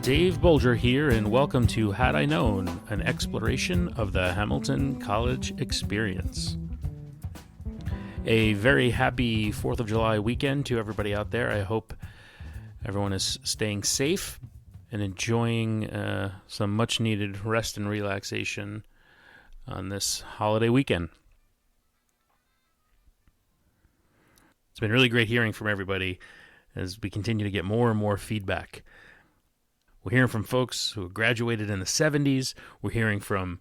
Dave Bolger here, and welcome to Had I Known, an exploration of the Hamilton College experience. A very happy 4th of July weekend to everybody out there. I hope everyone is staying safe and enjoying some much-needed rest and relaxation on this holiday weekend. It's been really great hearing from everybody as we continue to get more and more feedback. We're hearing from folks who graduated in the 70s. We're hearing from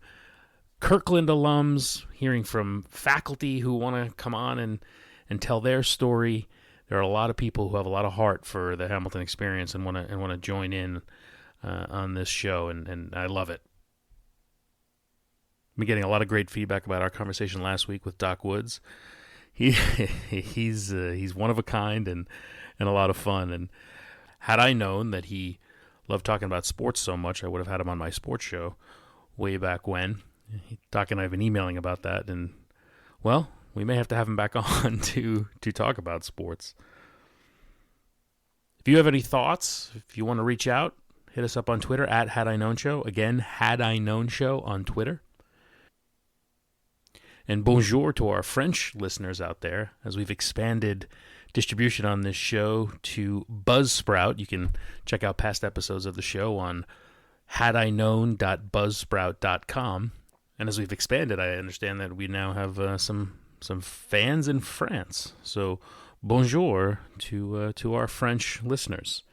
Kirkland alums, hearing from faculty who want to come on and tell their story. There are a lot of people who have a lot of heart for the Hamilton experience and want to join in on this show, and I love it. I've been getting a lot of great feedback about our conversation last week with Doc Woods. He's one of a kind and a lot of fun. And had I known that he loved talking about sports so much, I would have had him on my sports show way back when. Doc and I have been emailing about that, and, well, we may have to have him back on to talk about sports. If you have any thoughts, if you want to reach out, hit us up on Twitter at Had I Known Show. Again, Had I Known Show on Twitter. And bonjour to our French listeners out there, as we've expanded distribution on this show to Buzzsprout. You can check out past episodes of the show on hadiknown.buzzsprout.com. And as we've expanded, I understand that we now have some fans in France. So bonjour to our French listeners.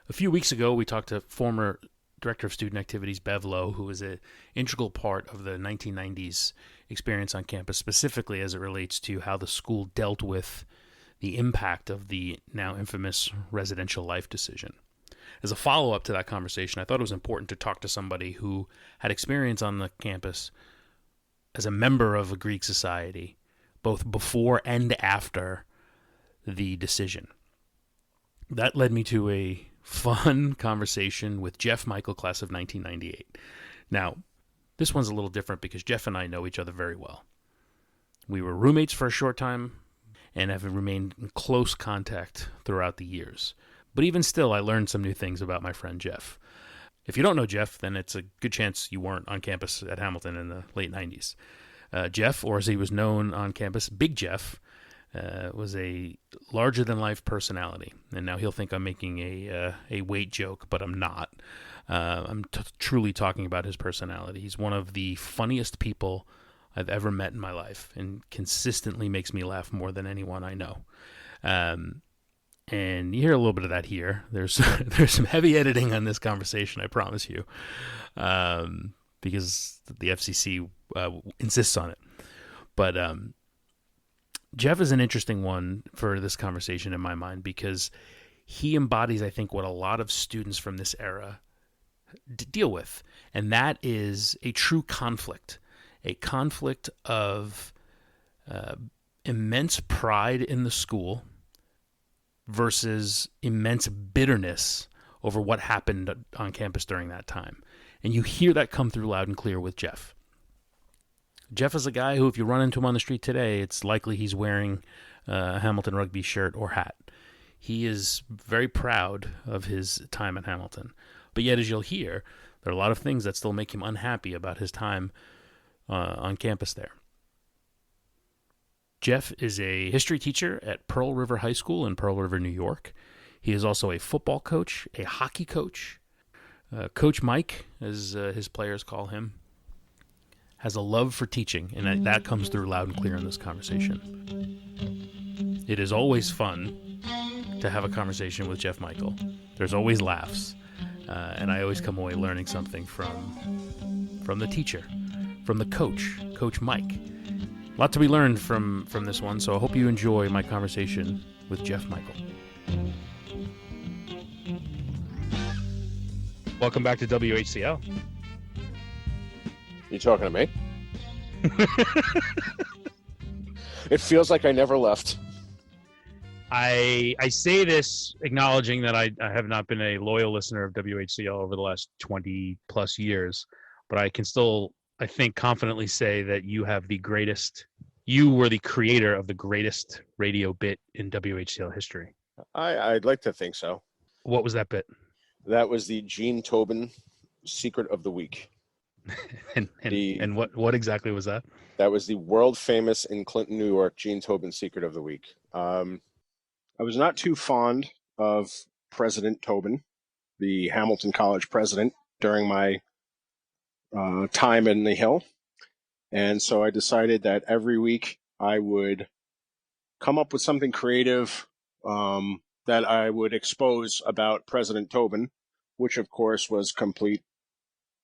A few weeks ago, we talked to former Director of Student Activities, Bev Lowe, who was an integral part of the 1990s experience on campus, specifically as it relates to how the school dealt with the impact of the now infamous residential life decision. As a follow-up to that conversation, I thought it was important to talk to somebody who had experience on the campus as a member of a Greek society, both before and after the decision. That led me to a fun conversation with Jeff Michael, class of 1998. Now, this one's a little different because Jeff and I know each other very well. We were roommates for a short time and have remained in close contact throughout the years. But even still, I learned some new things about my friend Jeff. If you don't know Jeff, then it's a good chance you weren't on campus at Hamilton in the late 90s. Jeff, or as he was known on campus, Big Jeff, was a larger-than-life personality. And now he'll think I'm making a weight joke, but I'm not. I'm truly talking about his personality. He's one of the funniest people I've ever met in my life and consistently makes me laugh more than anyone I know. And you hear a little bit of that here. There's some heavy editing on this conversation, I promise you, because the FCC insists on it. But Jeff is an interesting one for this conversation in my mind because he embodies, I think, what a lot of students from this era deal with, and that is a true conflict, a conflict of immense pride in the school versus immense bitterness over what happened on campus during that time. And you hear that come through loud and clear with Jeff. Jeff is a guy who, if you run into him on the street today, it's likely he's wearing a Hamilton Rugby shirt or hat. He is very proud of his time at Hamilton. But yet, as you'll hear, there are a lot of things that still make him unhappy about his time on campus there. Jeff is a history teacher at Pearl River High School in Pearl River, New York. He is also a football coach, a hockey coach. Coach Mike, as his players call him, has a love for teaching, and that comes through loud and clear in this conversation. It is always fun to have a conversation with Jeff Michael. There's always laughs, and I always come away learning something from the teacher, from the coach, Coach Mike. A lot to be learned from this one, so I hope you enjoy my conversation with Jeff Michael. Welcome back to WHCL. You talking to me? It feels like I never left. I say this acknowledging that I have not been a loyal listener of WHCL over the last 20 plus years, but I can still, I think, confidently say that you were the creator of the greatest radio bit in WHCL history. I'd like to think so. What was that bit? That was the Gene Tobin secret of the week. And what exactly was that? That was the world famous in Clinton, New York, Gene Tobin secret of the week. I was not too fond of President Tobin, the Hamilton College president, during my time in the Hill. And so I decided that every week I would come up with something creative that I would expose about President Tobin, which of course was complete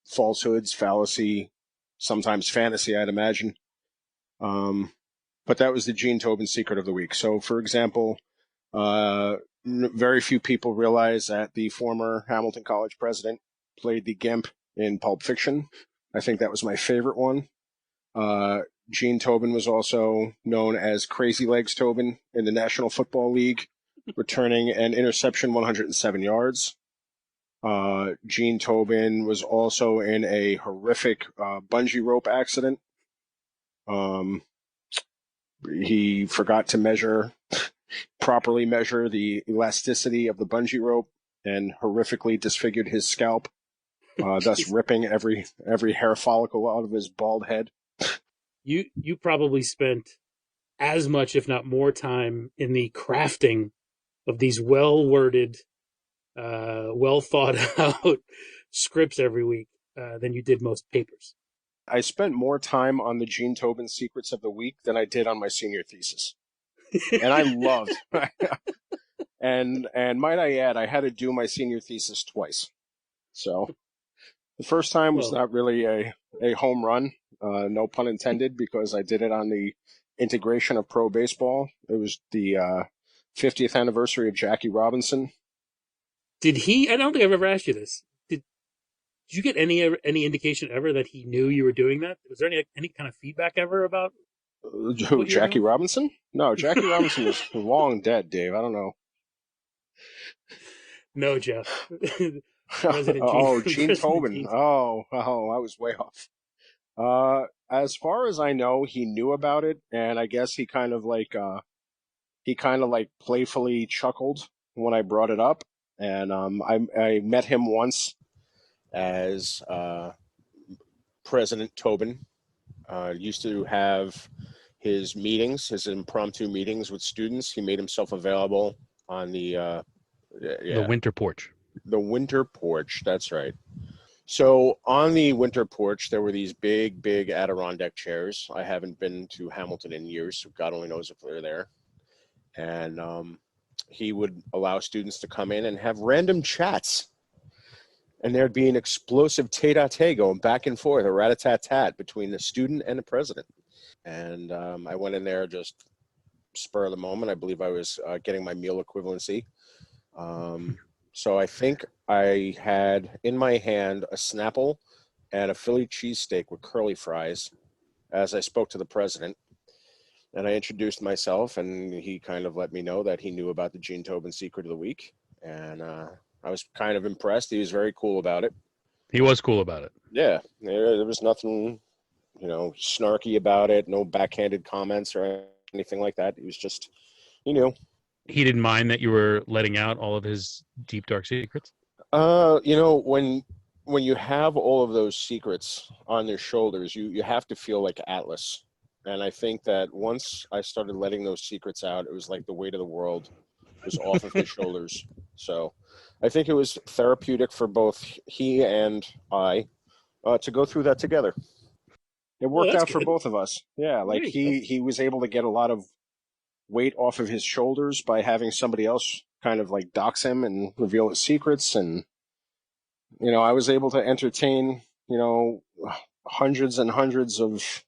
falsehoods, fallacy, sometimes fantasy, I'd imagine. But that was the Gene Tobin secret of the week. So, for example, very few people realize that the former Hamilton College president played the Gimp in Pulp Fiction. I think that was my favorite one. Gene Tobin was also known as Crazy Legs Tobin in the National Football League, returning an interception 107 yards. Gene Tobin was also in a horrific bungee rope accident. He forgot to properly measure the elasticity of the bungee rope and horrifically disfigured his scalp, thus ripping every hair follicle out of his bald head. You probably spent as much, if not more, time in the crafting of these well-worded, well thought out scripts every week than you did most papers. I spent more time on the Gene Tobin secrets of the week than I did on my senior thesis. And I loved and might I add, I had to do my senior thesis twice. So the first time was not really a home run, no pun intended, because I did it on the integration of pro baseball. It was the 50th anniversary of Jackie Robinson. Did he? I don't think I've ever asked you this. Did you get any indication ever that he knew you were doing that? Was there any kind of feedback ever about who? Jackie Robinson? No, Jackie Robinson was long dead, Dave. I don't know. No, Jeff. Gene Tobin. Oh, I was way off. As far as I know, he knew about it, and I guess he kind of playfully chuckled when I brought it up. And I met him once as President Tobin. Used to have his impromptu meetings with students. He made himself available on the winter porch. The winter porch, that's right. So on the winter porch, there were these big Adirondack chairs. I haven't been to Hamilton in years, so God only knows if they're there. And he would allow students to come in and have random chats. And there'd be an explosive tete-a-tete going back and forth, a rat-a-tat-tat between the student and the president. And I went in there just spur of the moment. I believe I was getting my meal equivalency. So I think I had in my hand a Snapple and a Philly cheesesteak with curly fries as I spoke to the president. And I introduced myself, and he kind of let me know that he knew about the Gene Tobin secret of the week. And I was kind of impressed. He was very cool about it. He was cool about it. Yeah. There was nothing, snarky about it. No backhanded comments or anything like that. He was just, he knew. He didn't mind that you were letting out all of his deep, dark secrets? When you have all of those secrets on their shoulders, you have to feel like Atlas. And I think that once I started letting those secrets out, it was like the weight of the world was off of his shoulders. So I think it was therapeutic for both he and I to go through that together. It worked out for both of us. Yeah, like he was able to get a lot of weight off of his shoulders by having somebody else kind of like dox him and reveal his secrets. And, I was able to entertain, hundreds and hundreds of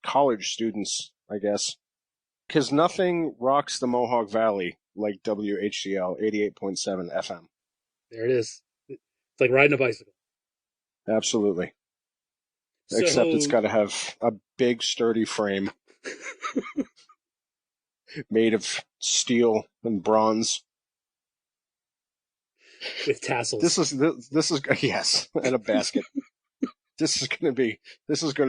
college students, I guess, because nothing rocks the Mohawk Valley like WHCL 88.7 FM. There it is. It's like riding a bicycle. Absolutely. Except it's got to have a big, sturdy frame made of steel and bronze with tassels. This is yes, and a basket. This is going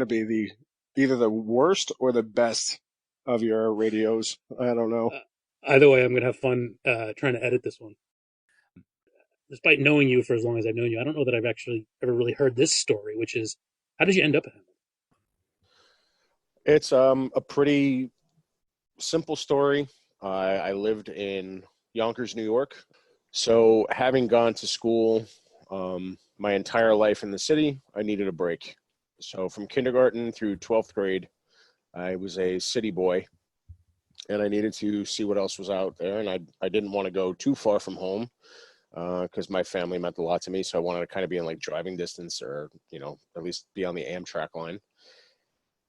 to be either the worst or the best of your radios. I don't know. Either way, I'm going to have fun trying to edit this one. despite knowing you for as long as I've known you, I don't know that I've actually ever really heard this story, which is, how did you end up at Hamilton? It's a pretty simple story. I lived in Yonkers, New York. So having gone to school my entire life in the city, I needed a break. So from kindergarten through 12th grade, I was a city boy, and I needed to see what else was out there. And I didn't want to go too far from home because my family meant a lot to me. So I wanted to kind of be in like driving distance, or, at least be on the Amtrak line.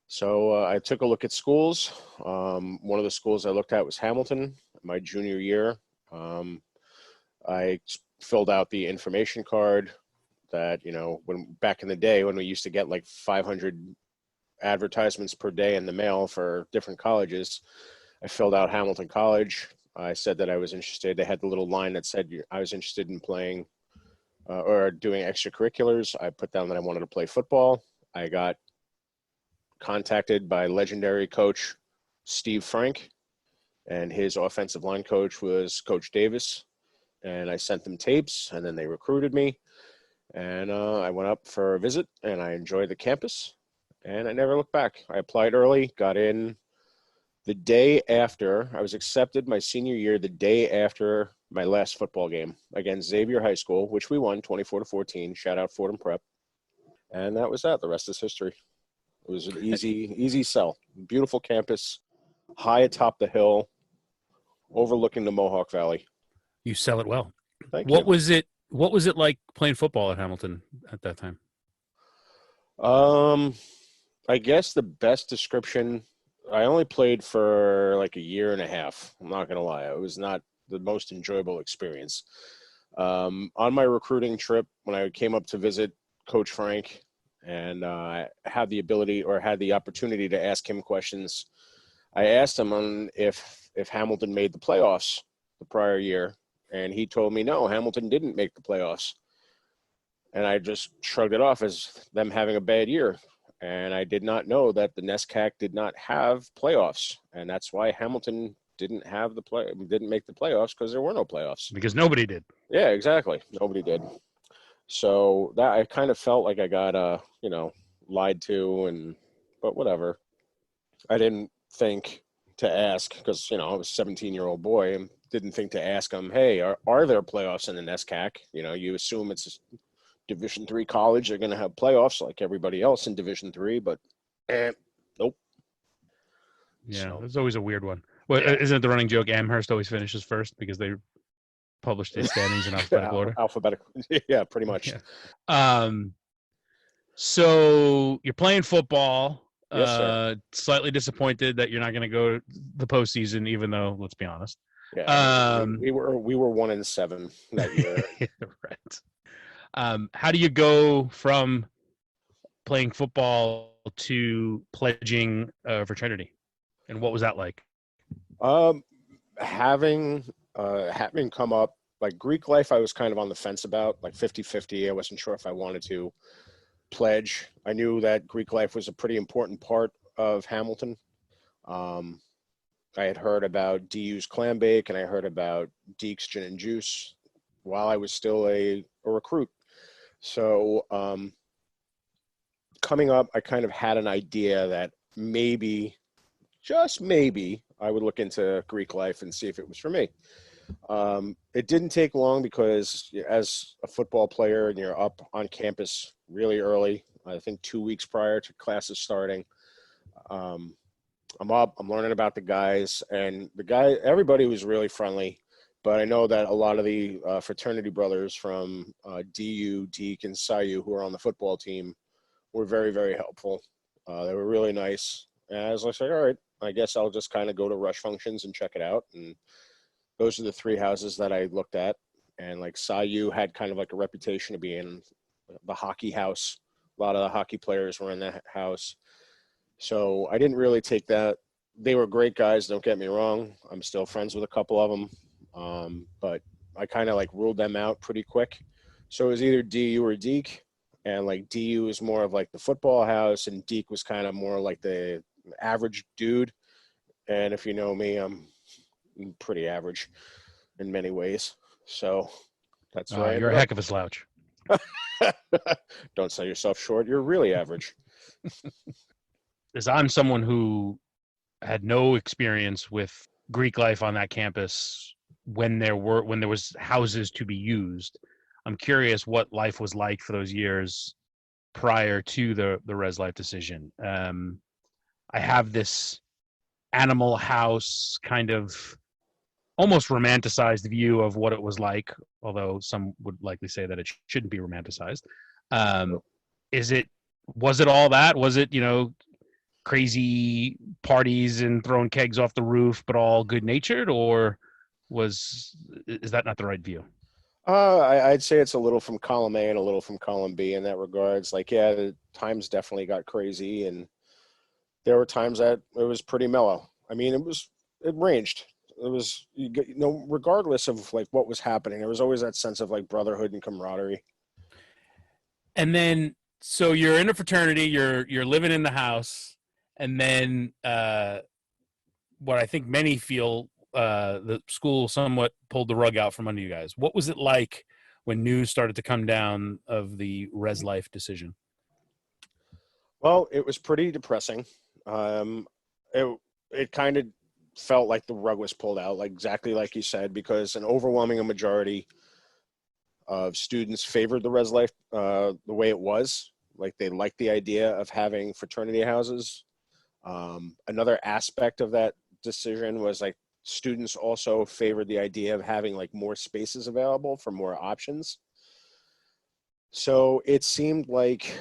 So I took a look at schools. One of the schools I looked at was Hamilton. My junior year, I filled out the information card that, when back in the day when we used to get like 500 advertisements per day in the mail for different colleges, I filled out Hamilton College. I said that I was interested. They had the little line that said I was interested in playing or doing extracurriculars. I put down that I wanted to play football. I got contacted by legendary coach Steve Frank, and his offensive line coach was Coach Davis. And I sent them tapes, and then they recruited me. And I went up for a visit, and I enjoyed the campus, and I never looked back. I applied early, got in the day after. I was accepted my senior year, the day after my last football game against Xavier High School, which we won 24-14. Shout out Fordham Prep. And that was that. The rest is history. It was an easy sell. Beautiful campus, high atop the hill, overlooking the Mohawk Valley. You sell it well. Thank What you. was it? What was it like playing football at Hamilton at that time? I guess the best description, I only played for like a year and a half. I'm not going to lie. It was not the most enjoyable experience. On my recruiting trip, when I came up to visit Coach Frank, and I had the ability or had the opportunity to ask him questions, I asked him on if Hamilton made the playoffs the prior year, and he told me no, Hamilton didn't make the playoffs. And I just shrugged it off as them having a bad year. And I did not know that the NESCAC did not have playoffs, and that's why Hamilton didn't make the playoffs, because there were no playoffs. Because nobody did. Yeah, exactly. Nobody did. So that I kind of felt like I got lied to, but whatever. I didn't think to ask, because I was a 17-year-old boy, and didn't think to ask them, hey, are there playoffs in the NESCAC? You assume it's Division III college, they're going to have playoffs like everybody else in Division III, but nope. Yeah, So, it's always a weird one. Well, yeah. isn't it the running joke Amherst always finishes first because they published the standings in alphabetical order? Alphabetical, yeah, pretty much. Yeah. So you're playing football. Yes, sir. Slightly disappointed that you're not going to go the postseason, even though, let's be honest. Yeah, we were 1-7 that year. Right. How do you go from playing football to pledging a fraternity, and what was that like? Having come up like Greek life, I was kind of on the fence about, like 50-50. I wasn't sure if I wanted to pledge. I knew that Greek life was a pretty important part of Hamilton. I had heard about DU's clam bake, and I heard about Deke's gin and juice while I was still a recruit. So coming up, I kind of had an idea that maybe, just maybe, I would look into Greek life and see if it was for me. It didn't take long, because as a football player and you're up on campus really early, I think 2 weeks prior to classes starting, I'm up, I'm learning about the guys, and everybody was really friendly. But I know that a lot of the fraternity brothers from DU, Deke, and SIU who are on the football team were very, very helpful. They were really nice. And I was like, all right, I guess I'll just kind of go to rush functions and check it out. And those are the three houses that I looked at. And like SIU had kind of like a reputation of being the hockey house. A lot of the hockey players were in that house. So I didn't really take that. They were great guys, don't get me wrong. I'm still friends with a couple of them. But I kind of like ruled them out pretty quick. So it was either DU or Deke. And like DU was more of like the football house, and Deke was kind of more like the average dude. And if you know me, I'm pretty average in many ways. So That's where I You're a ended heck of a slouch. up. Don't sell yourself short. You're really average. As I'm someone who had no experience with Greek life on that campus when there was houses to be used. I'm curious what life was like for those years prior to the Res Life decision. I have this Animal House kind of almost romanticized view of what it was like, although some would likely say that it shouldn't be romanticized. Um, was it all that? Was it, crazy parties and throwing kegs off the roof, but all good natured, or is that not the right view? I'd say it's a little from column A and a little from column B in that regards. Like, yeah, the times definitely got crazy, and there were times that it was pretty mellow. I mean, it ranged. It was, regardless of like what was happening, there was always that sense of like brotherhood and camaraderie. And then, so you're in a fraternity, you're living in the house, and then what I think many feel, the school somewhat pulled the rug out from under you guys. What was it like when news started to come down of the Res Life decision? Well, it was pretty depressing. It kind of felt like the rug was pulled out, like exactly like you said, because an overwhelming majority of students favored the Res Life the way it was. Like, they liked the idea of having fraternity houses. Another aspect of that decision was like students also favored the idea of having like more spaces available for more options. So it seemed like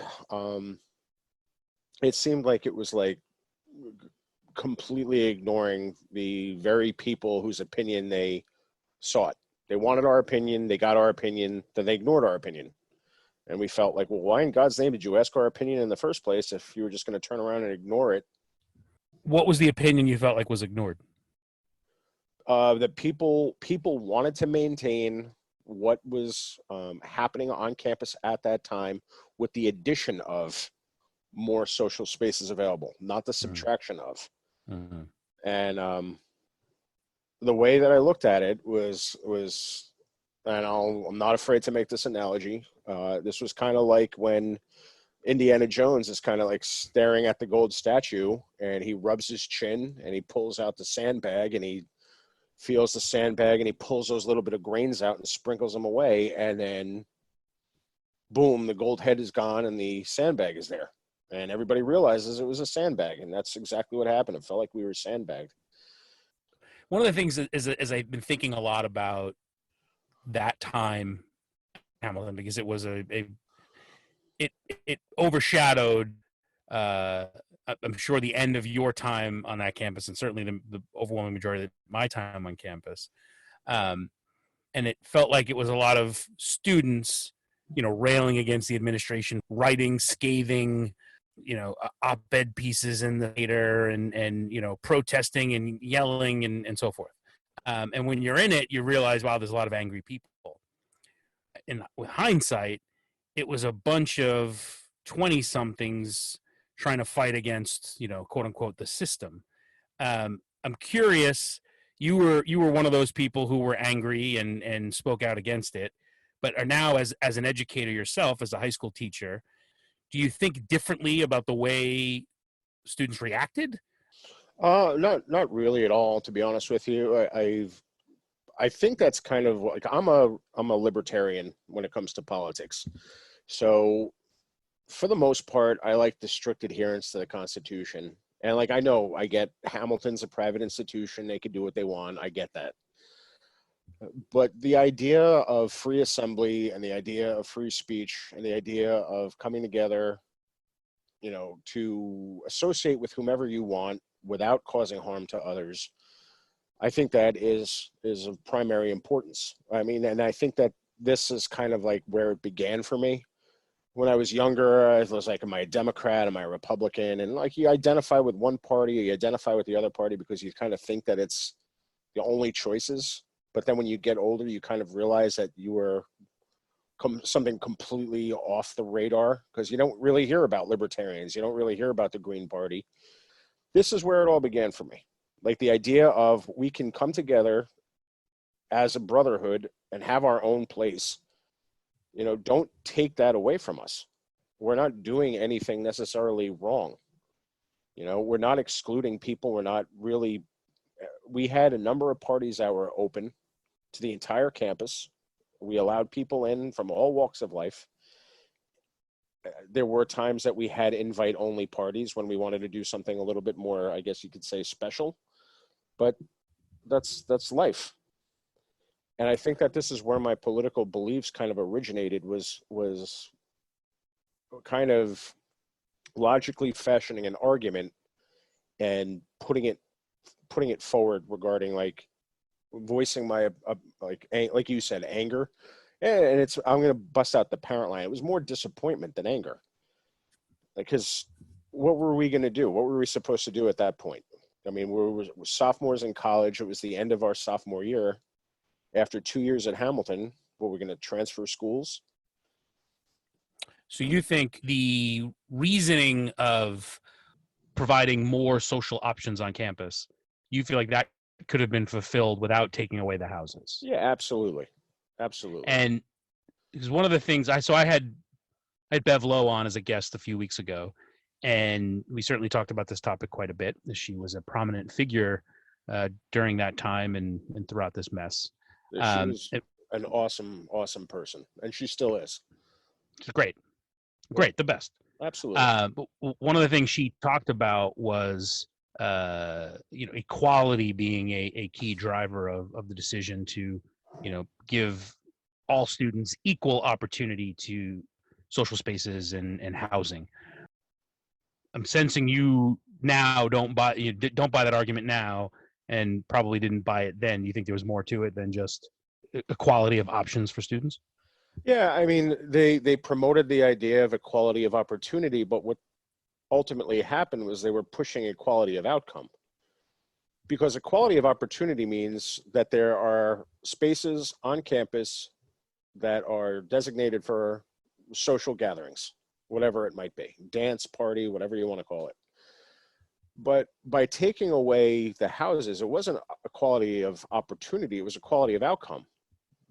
it was like completely ignoring the very people whose opinion they sought. They wanted our opinion, they got our opinion, then they ignored our opinion. And we felt like, well, why in God's name did you ask our opinion in the first place if you were just going to turn around and ignore it? What was the opinion you felt like was ignored? That people wanted to maintain what was happening on campus at that time with the addition of more social spaces available, not the subtraction of. Mm-hmm. And the way that I looked at it was, and I'm not afraid to make this analogy. This was kind of like when Indiana Jones is kind of like staring at the gold statue, and he rubs his chin and he pulls out the sandbag and he feels the sandbag and he pulls those little bit of grains out and sprinkles them away, and then boom, the gold head is gone and the sandbag is there, and everybody realizes it was a sandbag. And that's exactly what happened. It felt like we were sandbagged. One of the things is I've been thinking a lot about that time, Hamilton, because it was it overshadowed, I'm sure, the end of your time on that campus, and certainly the overwhelming majority of my time on campus. And it felt like it was a lot of students, railing against the administration, writing scathing, op-ed pieces in the theater, and protesting and yelling and so forth. And when you're in it, you realize, wow, there's a lot of angry people. And with hindsight, it was a bunch of 20-somethings trying to fight against, quote unquote, the system. I'm curious. You were one of those people who were angry and spoke out against it, but are now, as an educator yourself, as a high school teacher, do you think differently about the way students reacted? Not really at all, to be honest with you. I think that's kind of like, I'm a libertarian when it comes to politics. So for the most part, I like the strict adherence to the Constitution. And like, I know, I get Hamilton's a private institution. They can do what they want. I get that. But the idea of free assembly and the idea of free speech and the idea of coming together, to associate with whomever you want without causing harm to others, I think that is of primary importance. I mean, and I think that this is kind of like where it began for me. When I was younger, I was like, am I a Democrat? Am I a Republican? And like, you identify with one party or you identify with the other party because you kind of think that it's the only choices. But then when you get older, you kind of realize that you were something completely off the radar, because you don't really hear about libertarians. You don't really hear about the Green Party. This is where it all began for me. Like, the idea of we can come together as a brotherhood and have our own place don't take that away from us. We're not doing anything necessarily wrong. We're not excluding people. We had a number of parties that were open to the entire campus. We allowed people in from all walks of life. There were times that we had invite only parties when we wanted to do something a little bit more, I guess you could say, special, but that's life. And I think that this is where my political beliefs kind of originated, was kind of logically fashioning an argument and putting it forward regarding, like, voicing my like you said, anger. And I'm going to bust out the parent line. It was more disappointment than anger. Because what were we going to do? What were we supposed to do at that point? I mean, we were sophomores in college. It was the end of our sophomore year. After 2 years at Hamilton, what, we're going to transfer schools? So you think the reasoning of providing more social options on campus, you feel like that could have been fulfilled without taking away the houses? Yeah, absolutely. Absolutely. And because one of the things I had Bev Lowe on as a guest a few weeks ago, and we certainly talked about this topic quite a bit. She was a prominent figure during that time and throughout this mess. She was an awesome, awesome person, and she still is. She's great, the best. Absolutely. But one of the things she talked about was, equality being a key driver of the decision to, give all students equal opportunity to social spaces and housing. I'm sensing you now don't buy that argument now, and probably didn't buy it then. You think there was more to it than just equality of options for students? Yeah, I mean, they promoted the idea of equality of opportunity, but what ultimately happened was they were pushing equality of outcome. Because equality of opportunity means that there are spaces on campus that are designated for social gatherings, whatever it might be, dance, party, whatever you want to call it. But by taking away the houses, it wasn't equality of opportunity, it was equality of outcome,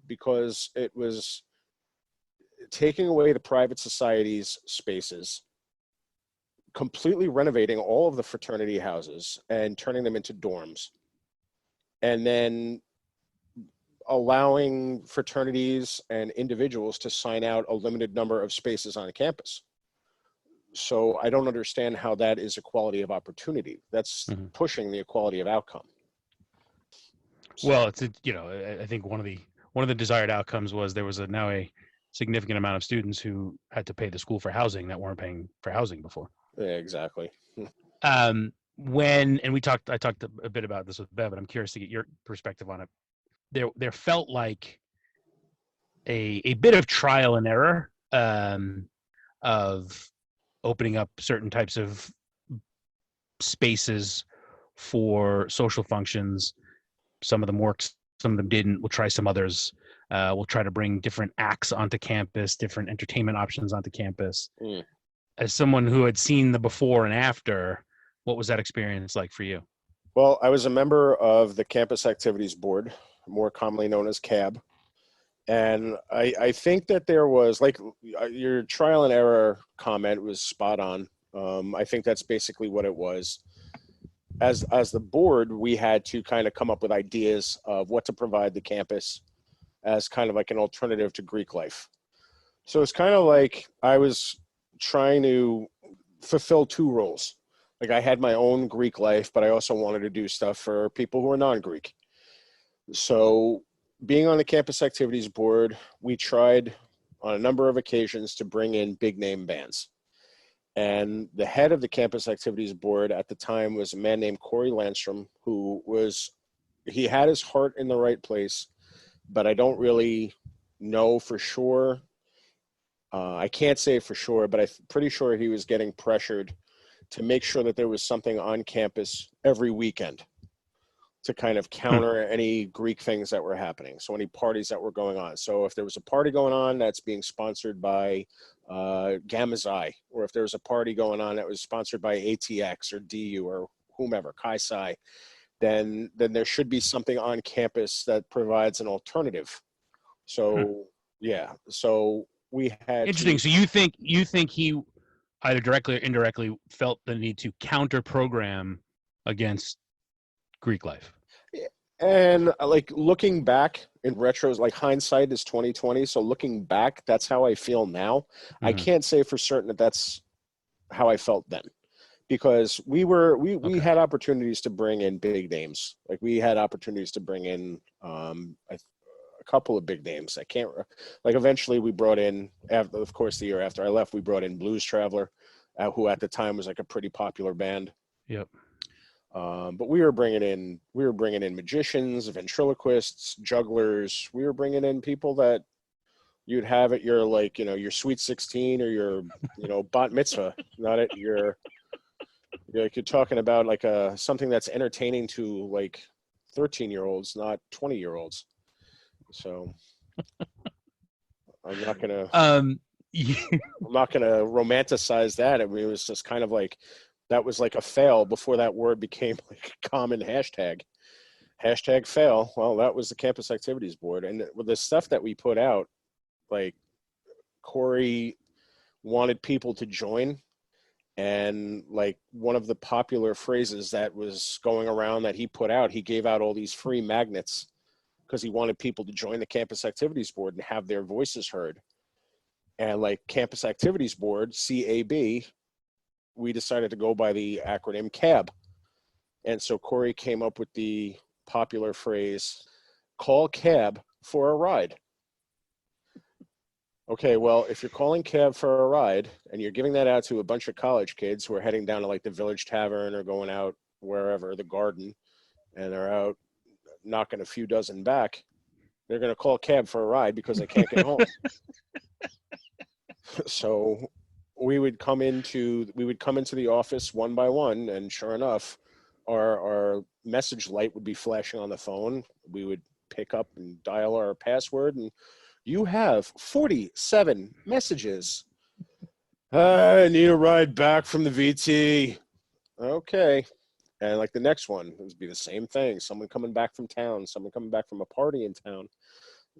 because it was taking away the private society's spaces, completely renovating all of the fraternity houses and turning them into dorms, and then allowing fraternities and individuals to sign out a limited number of spaces on campus. So I don't understand how that is equality of opportunity. That's pushing the equality of outcome. So, well, I think one of the desired outcomes was there was now a significant amount of students who had to pay the school for housing that weren't paying for housing before. Yeah, exactly. I talked a bit about this with Bev, but I'm curious to get your perspective on it. There felt like a bit of trial and error of opening up certain types of spaces for social functions. Some of them worked, some of them didn't. We'll try some others. We'll try to bring different acts onto campus, different entertainment options onto campus. As someone who had seen the before and after, what was that experience like for you? Well, I was a member of the Campus Activities Board, more commonly known as CAB. And I think that there was, like, your trial and error comment was spot on. I think that's basically what it was. As the board, we had to kind of come up with ideas of what to provide the campus as kind of like an alternative to Greek life. So it's kind of like I was trying to fulfill two roles. Like, I had my own Greek life, but I also wanted to do stuff for people who are non-Greek. So being on the Campus Activities Board, we tried on a number of occasions to bring in big name bands. And the head of the Campus Activities Board at the time was a man named Corey Landstrom, he had his heart in the right place, but I don't really know for sure. I can't say for sure, but I'm pretty sure he was getting pressured to make sure that there was something on campus every weekend to kind of counter any Greek things that were happening. So any parties that were going on. So if there was a party going on that's being sponsored by Gamma Xi, or if there was a party going on that was sponsored by ATX or DU or whomever, Chi Psi, then there should be something on campus that provides an alternative. So, yeah. So we had Interesting. to. So you think he either directly or indirectly felt the need to counter program against Greek life. And like looking back in retros, like hindsight is 2020. So looking back, that's how I feel now. I Mhm. can't say for certain that that's how I felt then, because we Okay. had opportunities to bring in big names. Like we had opportunities to bring in a couple of big names. I can't like eventually we brought in, of course, the year after I left, we brought in Blues Traveler, who at the time was like a pretty popular band. Yep. But we were bringing in magicians, ventriloquists, jugglers. We were bringing in people that you'd have at your like your sweet 16 or your bat mitzvah, not at your like you're talking about like something that's entertaining to like 13-year-olds, not 20-year-olds. So I'm not gonna Um, I'm not gonna romanticize that. I mean, it was just kind of like that was like a fail before that word became like a common hashtag. Hashtag fail. Well, that was the Campus Activities Board. And with the stuff that we put out, like Corey wanted people to join. And like one of the popular phrases that was going around that he put out, he gave out all these free magnets because he wanted people to join the Campus Activities Board and have their voices heard. And like Campus Activities Board, CAB, we decided to go by the acronym CAB. And so Corey came up with the popular phrase, call cab for a ride. Okay, well, if you're calling cab for a ride and you're giving that out to a bunch of college kids who are heading down to like the Village Tavern or going out wherever, the Garden, and they're out knocking a few dozen back, they're going to call cab for a ride because they can't get home. So we would come into the office one by one, and sure enough, our message light would be flashing on the phone. We would pick up and dial our password, and you have 47 messages. I need a ride back from the VT. Okay. And like the next one, it would be the same thing. Someone coming back from town, someone coming back from a party in town.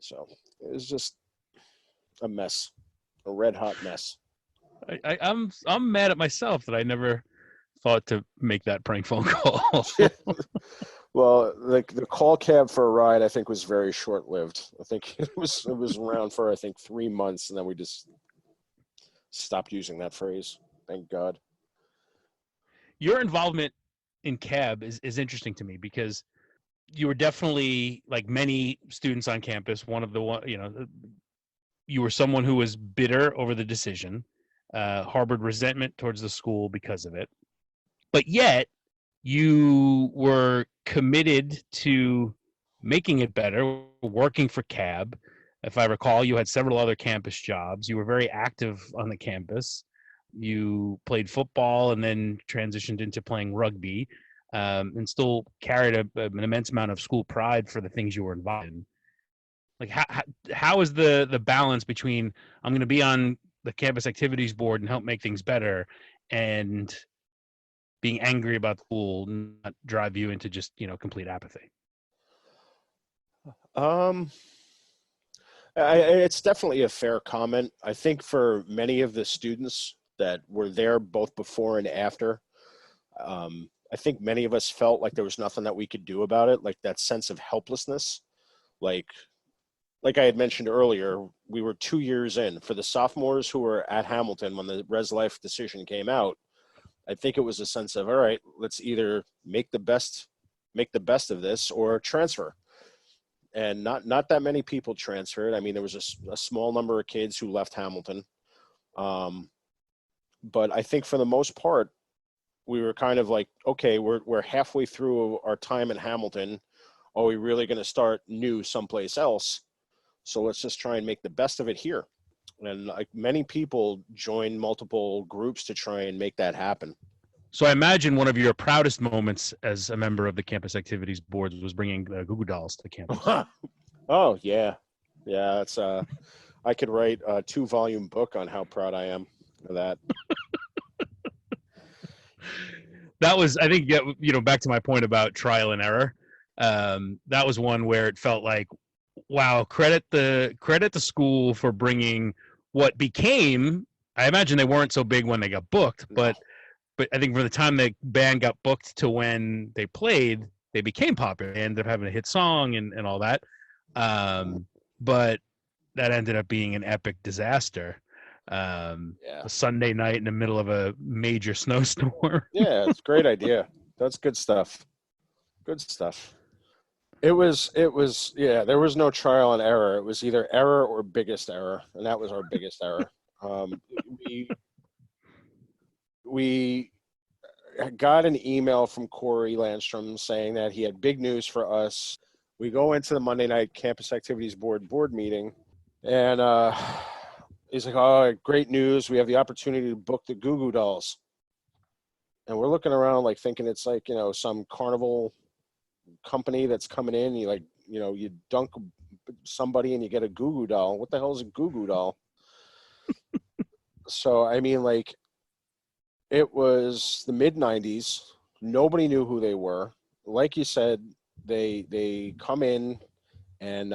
So it was just a mess, a red hot mess. I'm mad at myself that I never thought to make that prank phone call. Well, like the call cab for a ride, I think was very short lived. I think it was around for I think 3 months, and then we just stopped using that phrase. Thank God. Your involvement in CAB is interesting to me because you were definitely, like many students on campus, one of the one, you were someone who was bitter over the decision, harbored resentment towards the school because of it, but yet you were committed to making it better, working for CAB. If I recall, you had several other campus jobs. You were very active on the campus. You played football and then transitioned into playing rugby, and still carried an immense amount of school pride for the things you were involved in. Like, how is the balance between I'm going to be on the Campus Activities Board and help make things better, and being angry about the school not drive you into just complete apathy? It's definitely a fair comment. I think for many of the students that were there both before and after, I think many of us felt like there was nothing that we could do about it, like that sense of helplessness. Like I had mentioned earlier, we were 2 years in. For the sophomores who were at Hamilton when the Res Life decision came out, I think it was a sense of, all right, let's either make the best of this or transfer. And not that many people transferred. I mean, there was a small number of kids who left Hamilton. But I think for the most part, we were kind of like, okay, we're halfway through our time in Hamilton. Are we really going to start new someplace else? So let's just try and make the best of it here. And like many people joined multiple groups to try and make that happen. So I imagine one of your proudest moments as a member of the Campus Activities Board was bringing Goo Goo Dolls to campus. Oh yeah, it's I could write a 2-volume book on how proud I am of that. That was, I think, back to my point about trial and error. That was one where it felt like, wow, credit the school for bringing what became, I imagine they weren't so big when they got booked, No. but I think from the time the band got booked to when they played, they became popular. They ended up having a hit song and all that. But that ended up being an epic disaster. A Sunday night in the middle of a major snowstorm. Yeah, it's a great idea. That's good stuff. Good stuff. It was yeah, there was no trial and error. It was either error or biggest error, and that was our biggest error. We got an email from Corey Landstrom saying that he had big news for us. We go into the Monday night Campus Activities Board meeting, and he's like, "Oh, great news! We have the opportunity to book the Goo Goo Dolls." And we're looking around like thinking it's like, some carnival company that's coming in. You like, you dunk somebody and you get a Goo Goo Doll. What the hell is a Goo Goo Doll? So, I mean, like, it was the mid-90s. Nobody knew who they were. Like you said, they come in and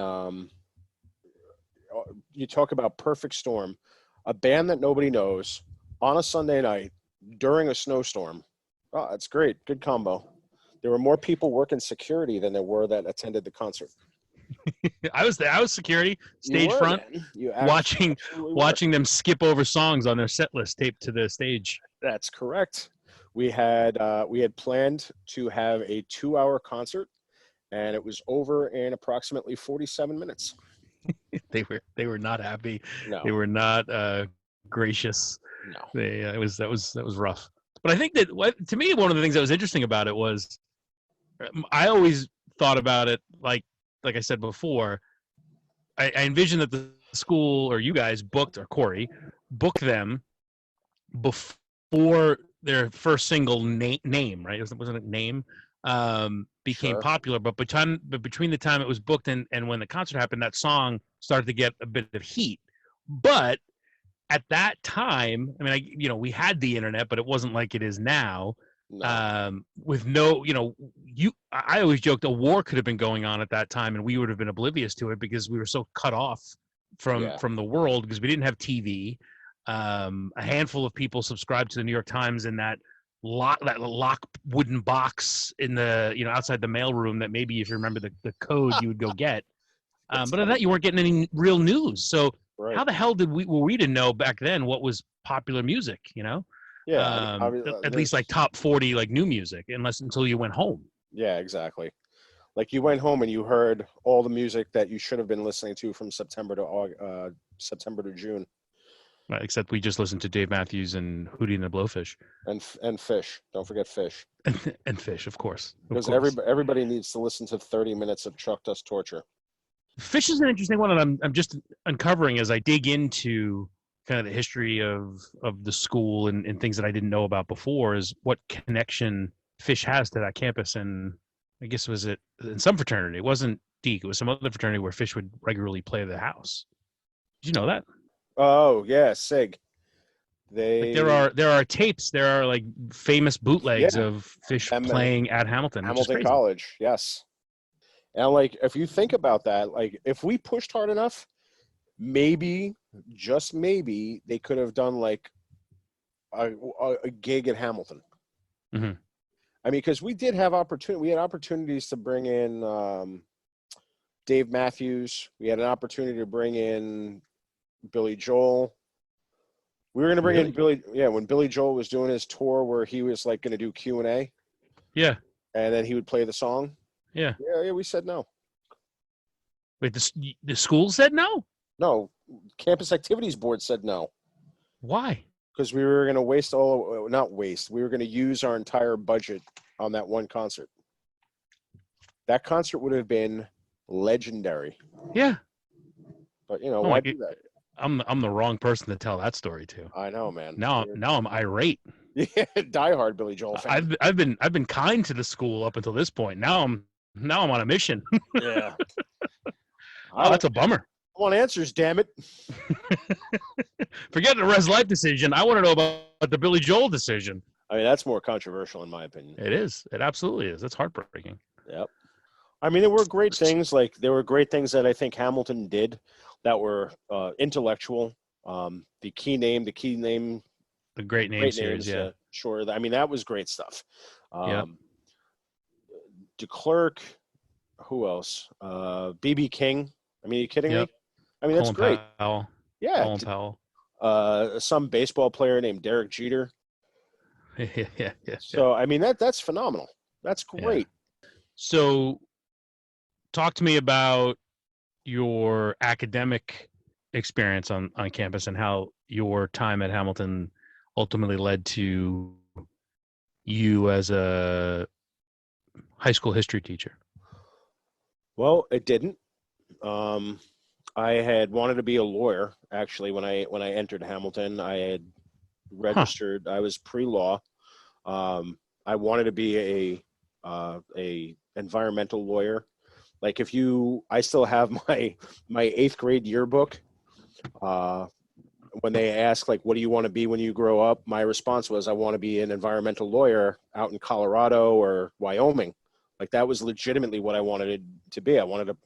you talk about perfect storm. A band that nobody knows on a Sunday night during a snowstorm. Oh, that's great. Good combo. There were more people working security than there were that attended the concert. I was there. I was security, stage front, watching them skip over songs on their set list taped to the stage. That's correct. We had planned to have a 2-hour concert, and it was over in approximately 47 minutes. They were not happy. No. They were not gracious. No. That was rough. But I think that to me, one of the things that was interesting about it was I always thought about it like I said before. I envisioned that the school or you guys booked, or Corey booked them before their first single name, right? Wasn't it Name? Became popular, but between the time it was booked and when the concert happened, that song started to get a bit of heat. But at that time, I mean, we had the internet, but it wasn't like it is now. No. With no, I always joked a war could have been going on at that time, and we would have been oblivious to it because we were so cut off from the world because we didn't have TV. A handful of people subscribed to the New York Times in that lock wooden box in the outside the mailroom that maybe if you remember the code you would go get. But of that you weren't getting any real news. So how the hell were we to know back then what was popular music? Yeah, at least like top 40 like new music, until you went home. Yeah, exactly. Like you went home and you heard all the music that you should have been listening to from September to June. Right, except we just listened to Dave Matthews and Hootie and the Blowfish. And Fish. Don't forget Fish. and Fish, of course. Because everybody needs to listen to 30 minutes of Chuck Dust Torture. Fish is an interesting one, and I'm just uncovering as I dig into kind of the history of the school and things that I didn't know about before, is what connection Fish has to that campus. And I guess was it in some fraternity? It wasn't Deke. It was some other fraternity where Fish would regularly play the house. Did you know that? Oh yeah, SIG. There are tapes. There are like famous bootlegs of Fish playing at Hamilton College. Yes. And like, if you think about that, like if we pushed hard enough, maybe, just maybe, they could have done like a gig at Hamilton. Mm-hmm. I mean, because we did have we had opportunities to bring in Dave Matthews. We had an opportunity to bring in Billy Joel. We were going to bring in Billy. Yeah, when Billy Joel was doing his tour where he was like going to do Q&A. Yeah. And then he would play the song. Yeah. Yeah, we said no. Wait, the school said no? No, Campus Activities Board said no. Why? Because we were going to we were going to use our entire budget on that one concert. That concert would have been legendary. Yeah. But, why do that? I'm the wrong person to tell that story to. I know, man. Now I'm irate. Yeah, diehard Billy Joel fan. I've been kind to the school up until this point. Now I'm on a mission. Yeah. That's a bummer. I want answers, damn it. Forget the Res Life decision. I want to know about the Billy Joel decision. I mean, that's more controversial in my opinion. It is. It absolutely is. That's heartbreaking. Yep. I mean, there were great things. Like there were great things that I think Hamilton did that were intellectual. The key name, The Great Name great series, names. yeah. Sure. I mean, that was great stuff. Yep. DeClerc, who else? BB King. I mean, are you kidding Yep. me? I mean, that's Colin great. Powell. Yeah. Colin Powell. Some baseball player named Derek Jeter. Yeah. So, I mean, that's phenomenal. That's great. So talk to me about your academic experience on campus and how your time at Hamilton ultimately led to you as a high school history teacher. Well, it didn't. I had wanted to be a lawyer actually when I entered Hamilton. I had registered. I was pre-law. I wanted to be a environmental lawyer. Like I still have my eighth grade yearbook. When they ask like, what do you want to be when you grow up? My response was, I want to be an environmental lawyer out in Colorado or Wyoming. Like that was legitimately what I wanted it to be. I wanted to,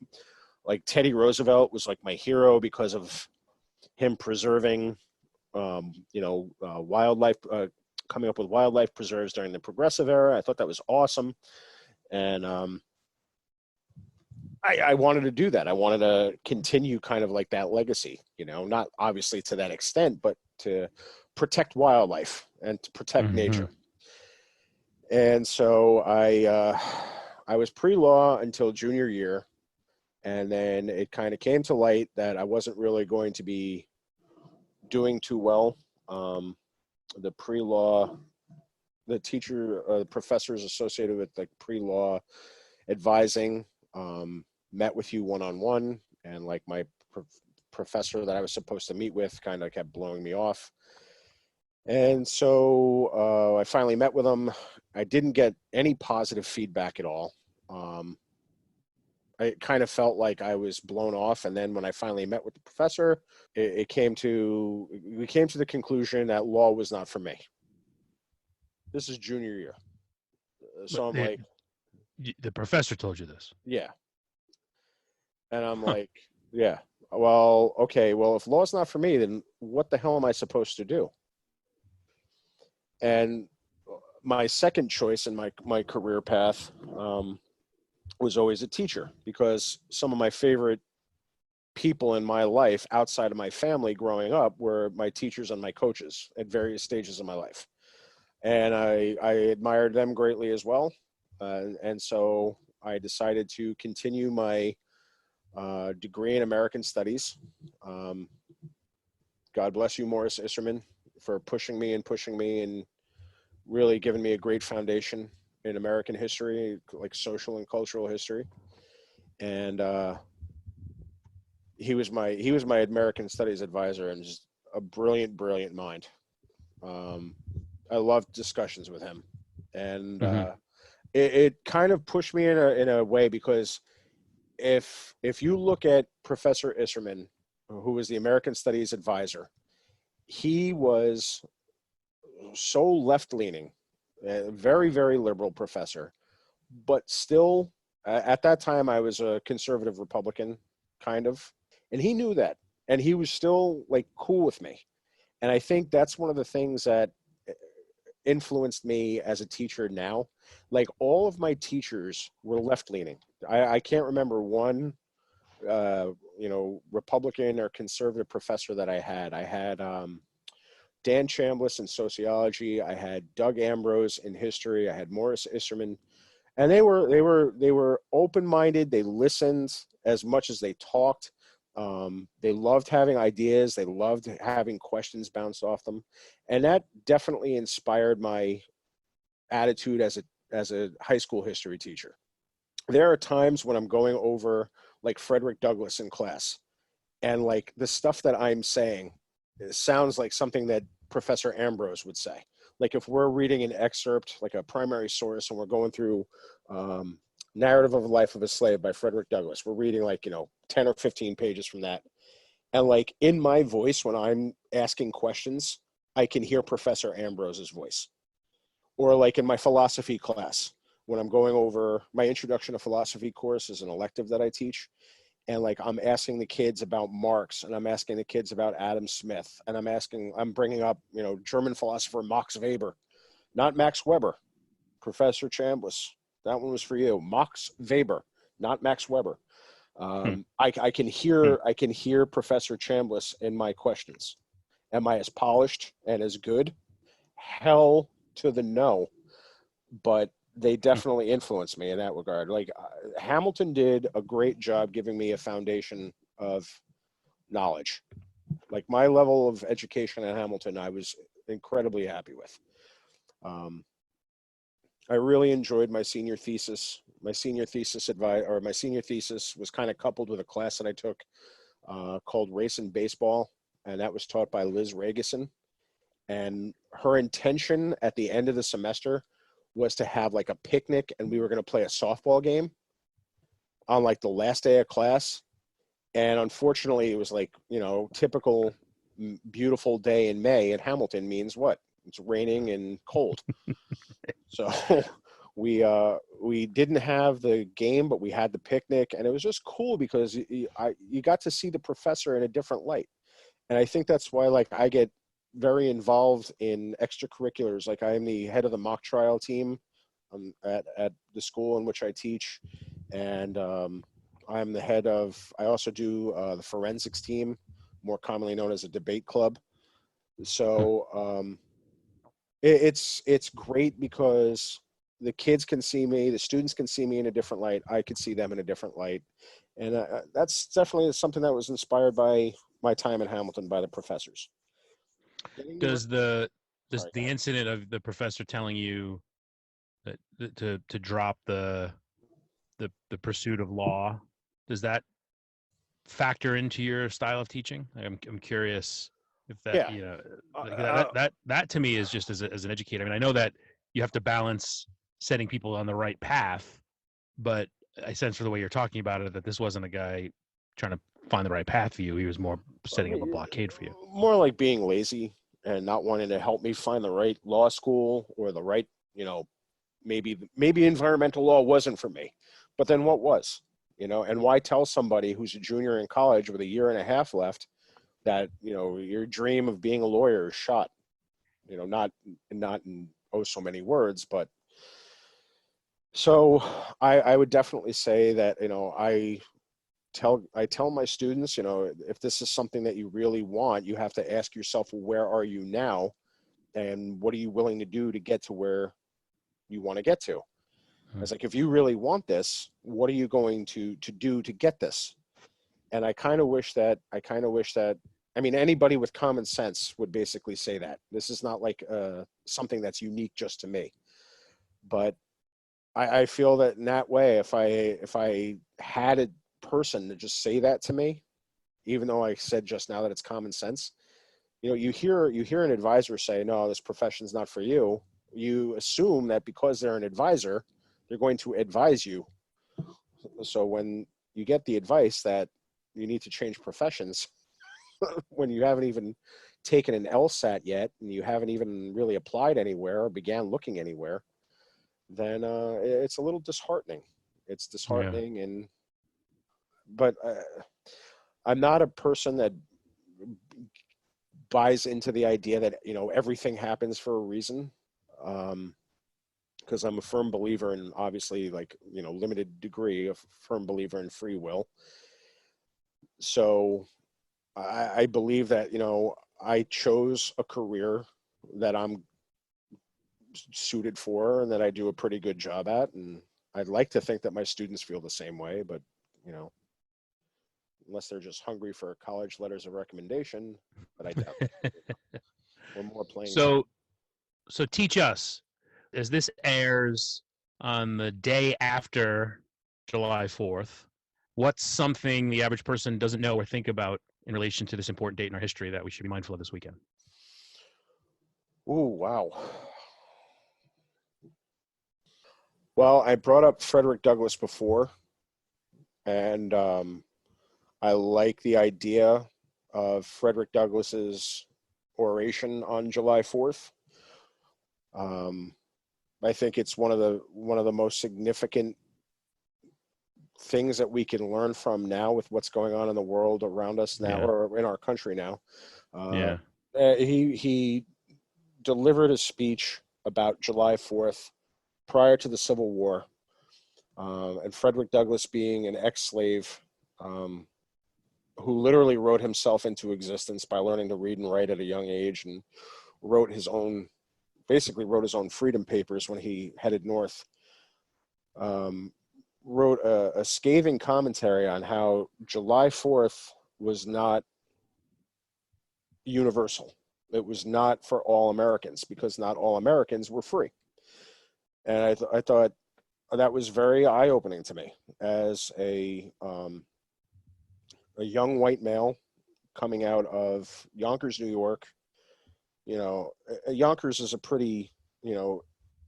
like Teddy Roosevelt was like my hero because of him preserving, wildlife, coming up with wildlife preserves during the Progressive Era. I thought that was awesome. And I wanted to do that. I wanted to continue kind of like that legacy, not obviously to that extent, but to protect wildlife and to protect nature. And so I was pre-law until junior year. And then it kind of came to light that I wasn't really going to be doing too well. The pre-law, the professors associated with like pre-law advising, met with you one-on-one, and like my professor that I was supposed to meet with kind of kept blowing me off. And so I finally met with him. I didn't get any positive feedback at all. I kind of felt like I was blown off. And then when I finally met with the professor, we came to the conclusion that law was not for me. This is junior year. So I'm like, the professor told you this? Yeah. And I'm like, yeah, well, okay, well, if law's not for me, then what the hell am I supposed to do? And my second choice in my career path was always a teacher, because some of my favorite people in my life outside of my family growing up were my teachers and my coaches at various stages of my life. And I admired them greatly as well. And so I decided to continue my degree in American Studies. God bless you, Morris Isserman, for pushing me and really giving me a great foundation in American history, like social and cultural history. And he was my American Studies advisor, and just a brilliant mind. I loved discussions with him, and it kind of pushed me in a way, because if you look at Professor Isserman, who was the American Studies advisor, he was so left-leaning, a very, very liberal professor, but still, at that time, I was a conservative Republican, kind of, and he knew that, and he was still like cool with me. And I think that's one of the things that influenced me as a teacher now. Like, all of my teachers were left-leaning. I can't remember one Republican or conservative professor that I had. I had Dan Chambliss in sociology. I had Doug Ambrose in history. I had Morris Isserman, and they were open-minded. They listened as much as they talked. They loved having ideas. They loved having questions bounced off them, and that definitely inspired my attitude as a high school history teacher. There are times when I'm going over like Frederick Douglass in class, and like the stuff that I'm saying sounds like something that Professor Ambrose would say. Like if we're reading an excerpt, like a primary source, and we're going through Narrative of the Life of a Slave by Frederick Douglass, we're reading like 10 or 15 pages from that, and like in my voice when I'm asking questions, I can hear Professor Ambrose's voice. Or like in my philosophy class, when I'm going over my introduction to philosophy course as an elective that I teach, and like I'm asking the kids about Marx, and I'm asking the kids about Adam Smith, and I'm bringing up, you know, German philosopher Max Weber, not Max Weber, Professor Chambliss. That one was for you, Max Weber, not Max Weber. I can hear Professor Chambliss in my questions. Am I as polished and as good? Hell to the no, but they definitely influenced me in that regard. Like Hamilton did a great job giving me a foundation of knowledge. Like my level of education at Hamilton, I was incredibly happy with. I really enjoyed my senior thesis. My senior thesis was kind of coupled with a class that I took called Race and Baseball, and that was taught by Liz Raguson. And her intention at the end of the semester was to have like a picnic, and we were going to play a softball game on like the last day of class. And unfortunately, it was like, you know, typical beautiful day in May in Hamilton means what? It's raining and cold. So we didn't have the game, but we had the picnic, and it was just cool because you got to see the professor in a different light. And I think that's why, like, I get very involved in extracurriculars. Like, I am the head of the mock trial team at the school in which I teach, and I'm the head of. I also do the forensics team, more commonly known as a debate club. So it's great because the kids can see me, the students can see me in a different light. I could see them in a different light, and that's definitely something that was inspired by my time in Hamilton by the professors. Does the Sorry, go ahead. incident of the professor telling you that to drop the pursuit of law, does that factor into your style of teaching? I'm curious if that, Yeah. you know, like that to me is just as an educator. I mean, I know that you have to balance setting people on the right path, but I sense from the way you're talking about it that this wasn't a guy trying to find the right path for you. He was more setting up a blockade for you. More like being lazy and not wanting to help me find the right law school or the right, you know, maybe environmental law wasn't for me, but then what was, you know? And why tell somebody who's a junior in college with a year and a half left that, you know, your dream of being a lawyer is shot, you know, not in oh so many words, but so I would definitely say that, you know, I tell my students, you know, if this is something that you really want, you have to ask yourself, well, where are you now, and what are you willing to do to get to where you want to get to? It's like, if you really want this, what are you going to do to get this? And I kind of wish that I mean, anybody with common sense would basically say that. This is not like something that's unique just to me, but I feel that in that way, if I had a person to just say that to me, even though I said just now that it's common sense, you know, you hear an advisor say, no, this profession's not for you. You assume that because they're an advisor, they're going to advise you. So when you get the advice that you need to change professions, when you haven't even taken an LSAT yet, and you haven't even really applied anywhere or began looking anywhere, then it's a little disheartening. It's disheartening. Yeah. But I'm not a person that buys into the idea that, you know, everything happens for a reason. Because I'm a firm believer in, obviously, like, you know, limited degree, a firm believer in free will. So I believe that, you know, I chose a career that I'm suited for and that I do a pretty good job at. And I'd like to think that my students feel the same way, but, you know, unless they're just hungry for college letters of recommendation, but I doubt that. We're more playing. So teach us, as this airs on the day after July 4th, what's something the average person doesn't know or think about in relation to this important date in our history that we should be mindful of this weekend? Oh, wow. Well, I brought up Frederick Douglass before, and I like the idea of Frederick Douglass's oration on July 4th. I think it's one of the most significant things that we can learn from now with what's going on in the world around us now, Yeah. or in our country now. Yeah. He delivered a speech about July 4th prior to the Civil War, and Frederick Douglass, being an ex-slave, who literally wrote himself into existence by learning to read and write at a young age, and basically wrote his own freedom papers when he headed north. Wrote a scathing commentary on how July 4th was not universal. It was not for all Americans, because not all Americans were free. And I thought that was very eye-opening to me as a young white male coming out of Yonkers, New York. Yonkers is a pretty,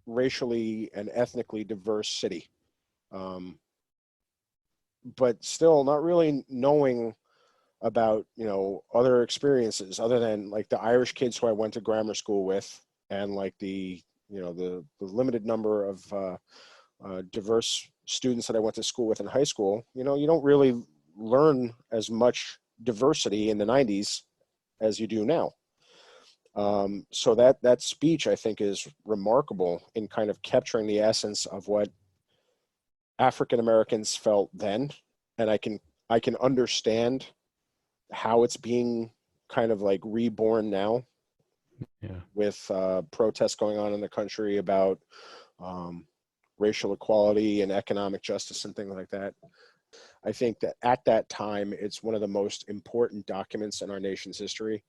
racially and ethnically diverse city. But still not really knowing about, other experiences other than like the Irish kids who I went to grammar school with, and like the limited number of diverse students that I went to school with in high school. You don't really learn as much diversity in the 90s as you do now. So that speech, I think, is remarkable in kind of capturing the essence of what African Americans felt then, and I can understand how it's being kind of like reborn now. Yeah. With protests going on in the country about racial equality and economic justice and things like that. I think that at that time, it's one of the most important documents in our nation's history,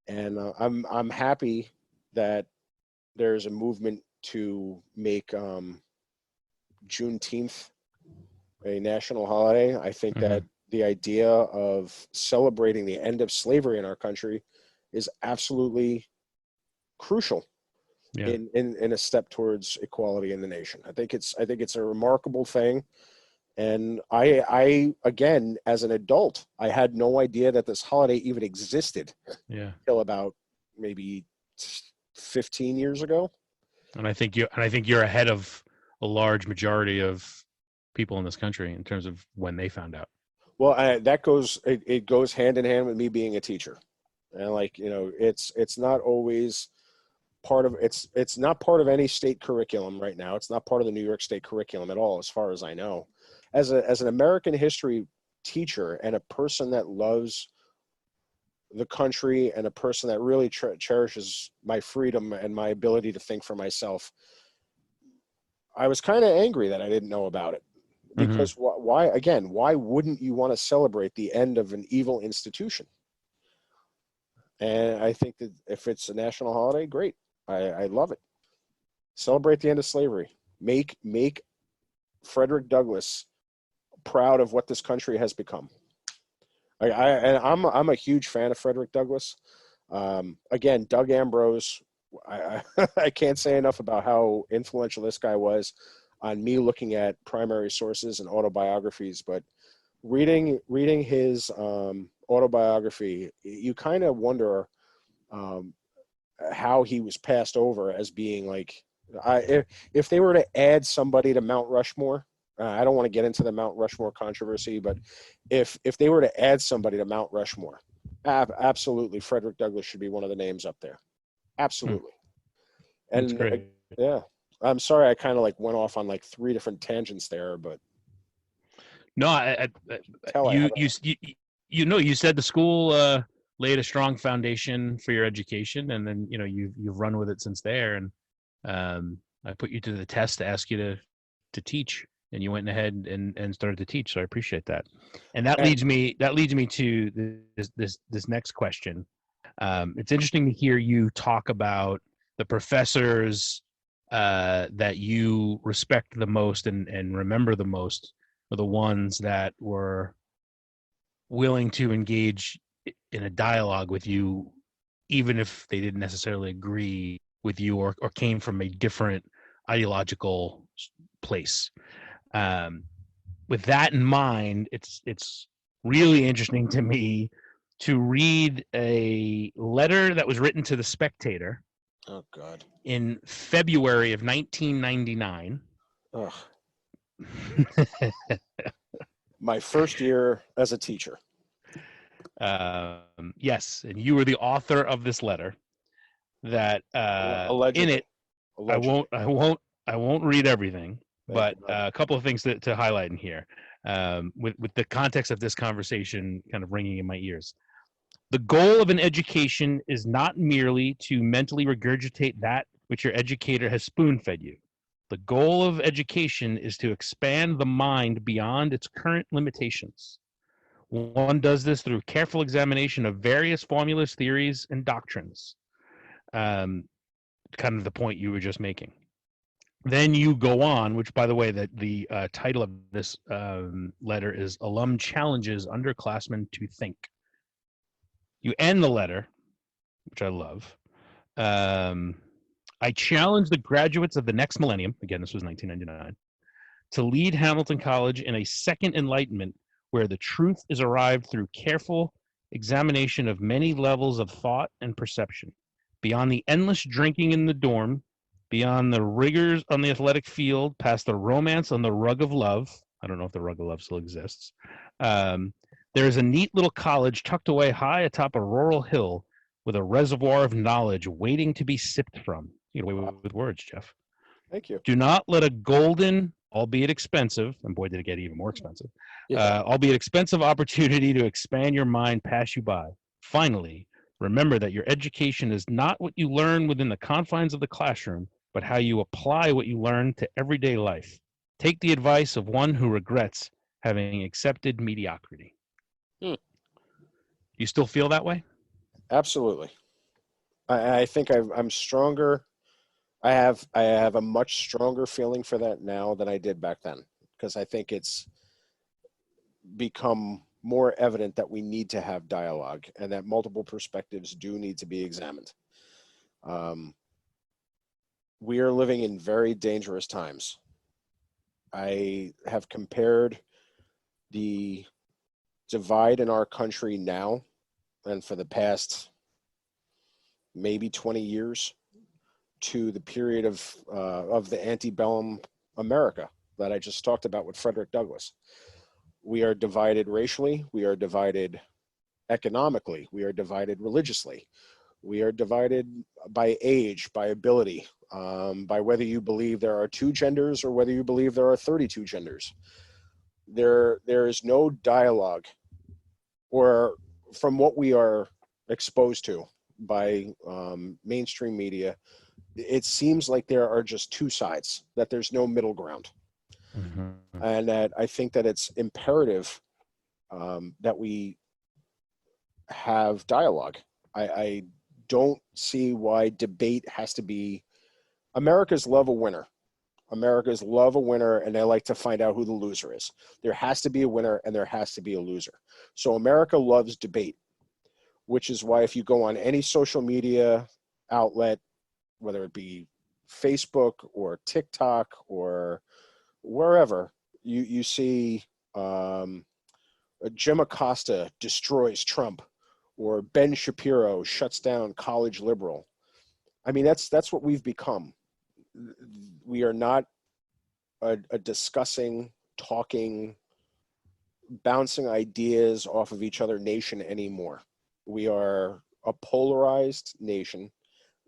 and I'm happy that there's a movement to make Juneteenth a national holiday. I think that the idea of celebrating the end of slavery in our country is absolutely crucial in a step towards equality in the nation. I think it's a remarkable thing. And I again, as an adult, I had no idea that this holiday even existed. Yeah. Until about maybe 15 years ago. And I think you're ahead of a large majority of people in this country in terms of when they found out. Well, it goes hand in hand with me being a teacher, and it's not always part of it's not part of any state curriculum right now. It's not part of the New York State curriculum at all, as far as I know. As an American history teacher and a person that loves the country and a person that really cherishes my freedom and my ability to think for myself, I was kind of angry that I didn't know about it. Because why wouldn't you want to celebrate the end of an evil institution? And I think that if it's a national holiday, great. I love it. Celebrate the end of slavery. Make Frederick Douglass proud of what this country has become. I'm a huge fan of Frederick Douglass. Again, Doug Ambrose. I can't say enough about how influential this guy was on me looking at primary sources and autobiographies. But reading his autobiography, you kind of wonder how he was passed over as being like, if they were to add somebody to Mount Rushmore, I don't want to get into the Mount Rushmore controversy, but if they were to add somebody to Mount Rushmore, absolutely Frederick Douglass should be one of the names up there. Absolutely. That's great. Yeah. I'm sorry I kind of like went off on like 3 different tangents there, but no, you said the school laid a strong foundation for your education, and then you've run with it since there. And I put you to the test to ask you to teach, and you went ahead and started to teach. So I appreciate that. And that leads me to this next question. It's interesting to hear you talk about the professors that you respect the most and remember the most are the ones that were willing to engage in a dialogue with you, even if they didn't necessarily agree with you or came from a different ideological place. With that in mind, it's really interesting to me to read a letter that was written to the Spectator. Oh God! In February of 1999. Ugh. My first year as a teacher. Yes, and you were the author of this letter. That Allegedly. in it, Allegedly. I won't read everything, but Thank you, brother. a couple of things to highlight in here, with the context of this conversation kind of ringing in my ears. The goal of an education is not merely to mentally regurgitate that which your educator has spoon-fed you. The goal of education is to expand the mind beyond its current limitations. One does this through careful examination of various formulas, theories, and doctrines. Kind of the point you were just making. Then you go on, which, by the way, that the title of this letter is "Alum Challenges Underclassmen to Think." You end the letter, which I love. I challenge the graduates of the next millennium, again, this was 1999, to lead Hamilton College in a second enlightenment where the truth is arrived through careful examination of many levels of thought and perception. Beyond the endless drinking in the dorm, beyond the rigors on the athletic field, past the romance on the rug of love. I don't know if the rug of love still exists. There is a neat little college tucked away high atop a rural hill with a reservoir of knowledge waiting to be sipped from. You get away with words, Jeff. Thank you. Do not let a golden, albeit expensive, and boy, did it get even more expensive, albeit expensive opportunity to expand your mind pass you by. Finally, remember that your education is not what you learn within the confines of the classroom, but how you apply what you learn to everyday life. Take the advice of one who regrets having accepted mediocrity. You still feel that way? Absolutely. I think I'm stronger. I have a much stronger feeling for that now than I did back then, because I think it's become more evident that we need to have dialogue and that multiple perspectives do need to be examined. We are living in very dangerous times. I have compared the divide in our country now and for the past maybe 20 years to the period of the antebellum America that I just talked about with Frederick Douglass. We are divided racially. We are divided economically. We are divided religiously. We are divided by age, by ability, by whether you believe there are 2 genders or whether you believe there are 32 genders. There is no dialogue, or from what we are exposed to by mainstream media, it seems like there are just 2 sides, that there's no middle ground. Mm-hmm. And that I think that it's imperative that we have dialogue. I don't see why debate has to be. Americans love a winner. Americans love a winner, and they like to find out who the loser is. There has to be a winner and there has to be a loser. So America loves debate, which is why if you go on any social media outlet, whether it be Facebook or TikTok or wherever, you see Jim Acosta destroys Trump, or Ben Shapiro shuts down College Liberal. I mean, that's what we've become. We are not a discussing, talking, bouncing ideas off of each other nation anymore. We are a polarized nation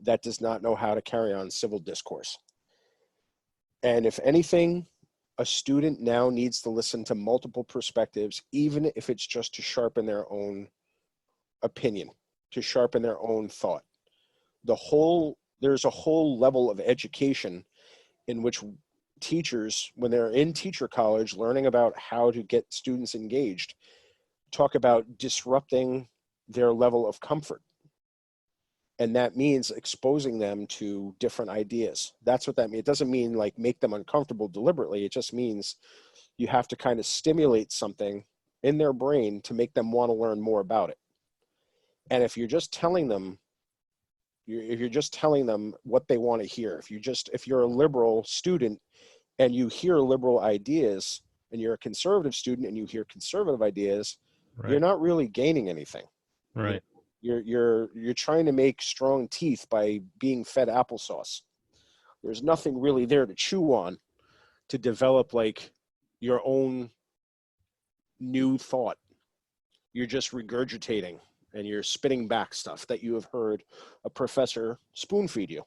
that does not know how to carry on civil discourse. And if anything, a student now needs to listen to multiple perspectives, even if it's just to sharpen their own opinion, to sharpen their own thought. There's a whole level of education in which teachers, when they're in teacher college, learning about how to get students engaged, talk about disrupting their level of comfort. And that means exposing them to different ideas. That's what that means. It doesn't mean like make them uncomfortable deliberately. It just means you have to kind of stimulate something in their brain to make them want to learn more about it. And if you're just telling them, what they want to hear, if you're a liberal student and you hear liberal ideas, and you're a conservative student and you hear conservative ideas, right, you're not really gaining anything. Right. You're trying to make strong teeth by being fed applesauce. There's nothing really there to chew on to develop like your own new thought. You're just regurgitating and you're spitting back stuff that you have heard a professor spoon feed you.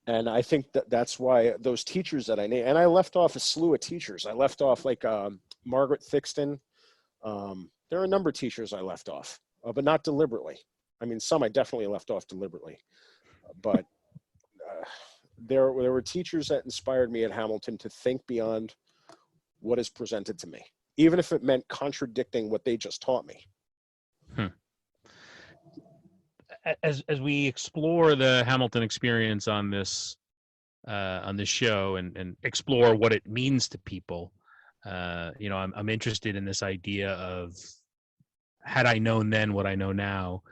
And I think that that's why those teachers that I named, and I left off a slew of teachers. I left off like Margaret Thixton. There are a number of teachers I left off, but not deliberately. I mean, some I definitely left off deliberately, but there were teachers that inspired me at Hamilton to think beyond what is presented to me, even if it meant contradicting what they just taught me. As we explore the Hamilton experience on this show and explore what it means to people, I'm interested in this idea of, had I known then what I know now.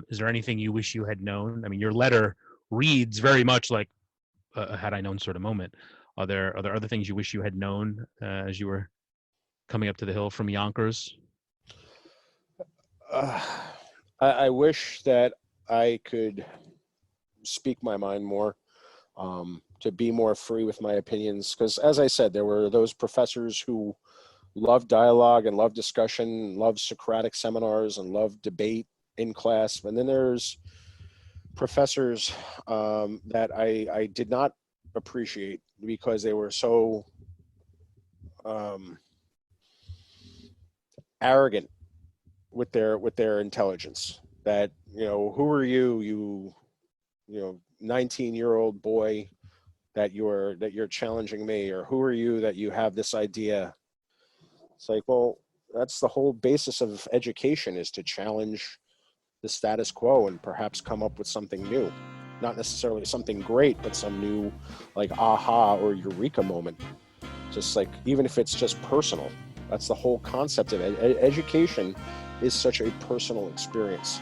Is there anything you wish you had known? I mean, your letter reads very much like a had I known sort of moment. Are there other things you wish you had known as you were coming up to the hill from Yonkers? I wish that I could speak my mind more, to be more free with my opinions. Because as I said, there were those professors who loved dialogue and loved discussion, loved Socratic seminars and loved debate in class. And then there's professors that I did not appreciate because they were so arrogant with their intelligence, that, who are you 19-year-old boy that you're challenging me, or who are you that you have this idea? It's like, well, that's the whole basis of education, is to challenge the status quo and perhaps come up with something new. Not necessarily something great, but some new, like, aha or eureka moment. Just like, even if it's just personal. That's the whole concept of it. Education is such a personal experience.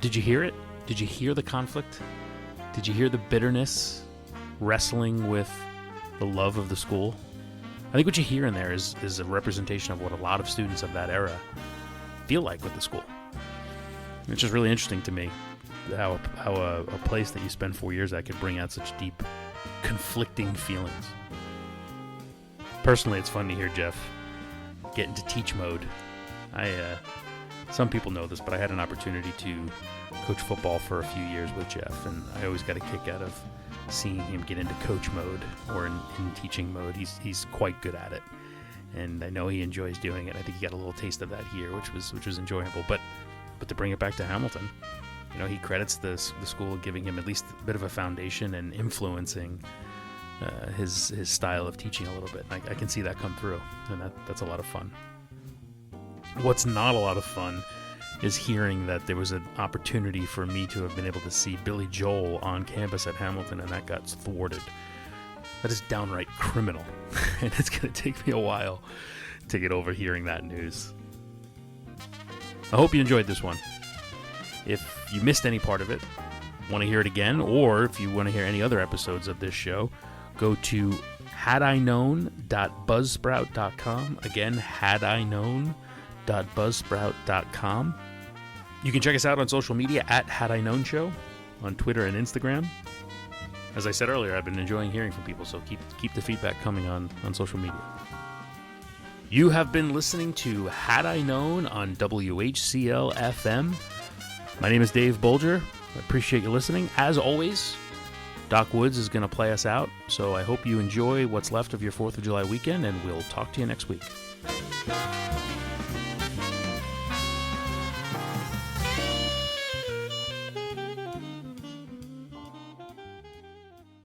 Did you hear it? Did you hear the conflict? Did you hear the bitterness wrestling with the love of the school? I think what you hear in there is a representation of what a lot of students of that era feel like with the school. It's just really interesting to me how a place that you spend 4 years at could bring out such deep, conflicting feelings. Personally, it's fun to hear Jeff get into teach mode. Some people know this, but I had an opportunity to coach football for a few years with Jeff, and I always got a kick out of seeing him get into coach mode or in teaching mode. He's quite good at it, and I know he enjoys doing it. I think he got a little taste of that here, which was enjoyable. But to bring it back to Hamilton, he credits the school giving him at least a bit of a foundation and influencing his style of teaching a little bit. I can see that come through, and that's a lot of fun. What's not a lot of fun is hearing that there was an opportunity for me to have been able to see Billy Joel on campus at Hamilton, and that got thwarted. That is downright criminal, and it's going to take me a while to get over hearing that news. I hope you enjoyed this one. If you missed any part of it, want to hear it again, or if you want to hear any other episodes of this show, go to hadiknown.buzzsprout.com. Again, hadiknown.buzzsprout.com. You can check us out on social media at Had I Known Show on Twitter and Instagram. As I said earlier, I've been enjoying hearing from people, so keep the feedback coming on social media. You have been listening to Had I Known on WHCL FM. My name is Dave Bolger. I appreciate you listening. As always, Doc Woods is going to play us out, so I hope you enjoy what's left of your 4th of July weekend, and we'll talk to you next week.